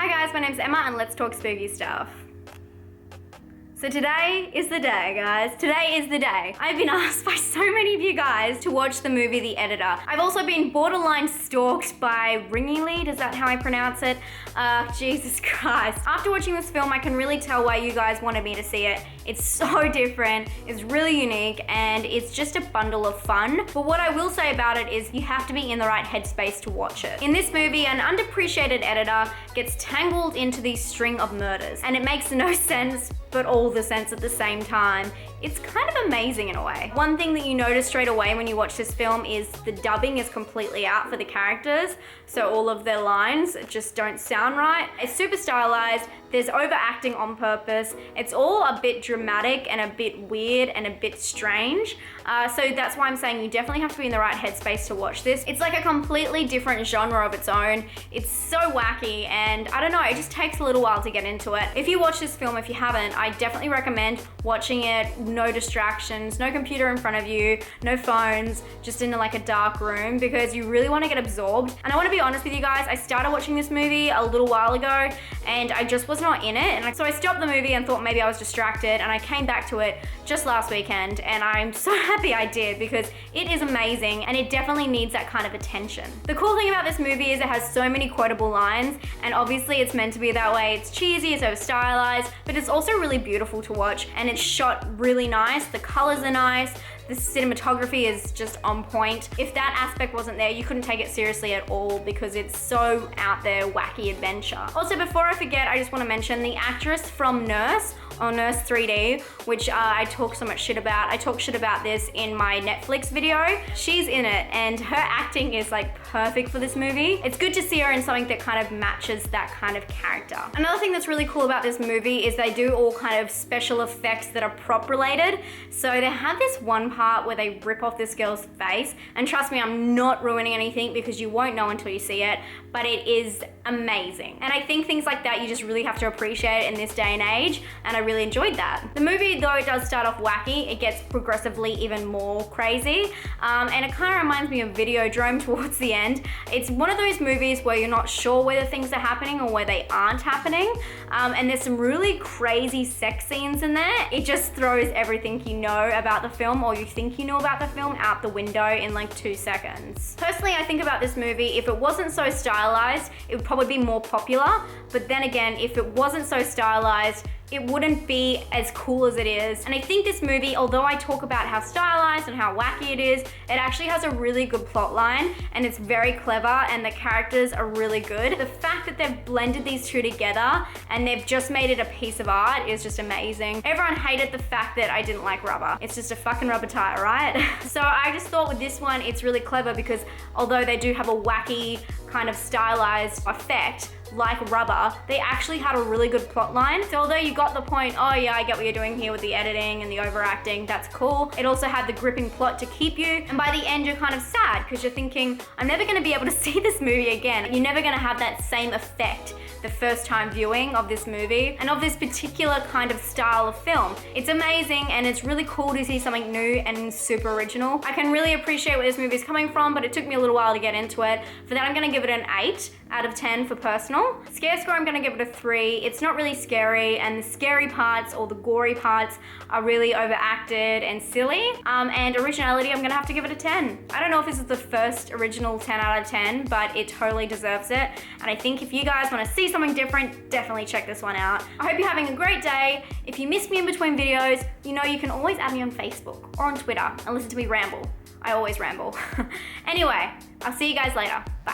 Hi guys, my name's Emma and let's talk spooky stuff. So today is the day, guys. Today is the day. I've been asked by so many of you guys to watch the movie The Editor. I've also been borderline stalked by Ringinglead, is that how I pronounce it? Jesus Christ. After watching this film, I can really tell why you guys wanted me to see it. It's so different, it's really unique, and it's just a bundle of fun. But what I will say about it is you have to be in the right headspace to watch it. In this movie, an underappreciated editor gets tangled into these string of murders, and it makes no sense, but all the sense at the same time. It's kind of amazing in a way. One thing that you notice straight away when you watch this film is the dubbing is completely out for the characters, so all of their lines just don't sound right. It's super stylized, there's overacting on purpose, it's all a bit dramatic and a bit weird and a bit strange, so that's why I'm saying you definitely have to be in the right headspace to watch this. It's like a completely different genre of its own. It's so wacky, and I don't know, it just takes a little while to get into it. If you watch this film, if you haven't, I definitely recommend watching it, no distractions, no computer in front of you, no phones, just in like a dark room, because you really want to get absorbed. And I want to be honest with you guys, I started watching this movie a little while ago and I just was not in it, and so I stopped the movie and thought maybe I was distracted, and I came back to it just last weekend, and I'm so happy I did because it is amazing and it definitely needs that kind of attention. The cool thing about this movie is it has so many quotable lines, and obviously it's meant to be that way. It's cheesy, it's over stylized, but it's also really beautiful to watch, and it's shot really nice. The colors are nice. The cinematography is just on point. If that aspect wasn't there, you couldn't take it seriously at all because it's so out there, wacky adventure. Also, before I forget, I just want to mention the actress from Nurse, or Nurse 3D, which I talk so much shit about. I talk shit about this in my Netflix video. She's in it, and her acting is like perfect for this movie. It's good to see her in something that kind of matches that kind of character. Another thing that's really cool about this movie is they do all kind of special effects that are prop related. So they have this one part where they rip off this girl's face, and trust me, I'm not ruining anything because you won't know until you see it, but it is amazing. And I think things like that you just really have to appreciate in this day and age, and I really enjoyed that. The movie, though it does start off wacky, it gets progressively even more crazy, and it kind of reminds me of Videodrome towards the end. It's one of those movies where you're not sure whether things are happening or where they aren't happening, and there's some really crazy sex scenes in there. It just throws everything you know about the film, or you think you know about the film, out the window in like 2 seconds. Personally, I think about this movie, if it wasn't so stylized, it would probably be more popular, but then again, if it wasn't so stylized, it wouldn't be as cool as it is. And I think this movie, although I talk about how stylized and how wacky it is, it actually has a really good plot line, and it's very clever, and the characters are really good. The fact that they've blended these two together and they've just made it a piece of art is just amazing. Everyone hated the fact that I didn't like rubber. It's just a fucking rubber tire, right? So I just thought with this one, it's really clever because although they do have a wacky kind of stylized effect, like rubber, they actually had a really good plot line. So although you got the point, oh yeah, I get what you're doing here with the editing and the overacting, that's cool. It also had the gripping plot to keep you, and by the end you're kind of sad because you're thinking, I'm never gonna be able to see this movie again. You're never gonna have that same effect the first time viewing of this movie and of this particular kind of style of film. It's amazing, and it's really cool to see something new and super original. I can really appreciate where this movie is coming from, but it took me a little while to get into it. For that, I'm gonna give it an 8 out of 10 for personal. Scare score, I'm gonna give it a 3. It's not really scary, and the scary parts or the gory parts are really overacted and silly. And originality, I'm gonna have to give it a 10. I don't know if this is the first original 10 out of 10, but it totally deserves it. And I think if you guys wanna see something different, definitely check this one out. I hope you're having a great day. If you miss me in between videos, you know you can always add me on Facebook or on Twitter and listen to me ramble. I always ramble. Anyway, I'll see you guys later. Bye.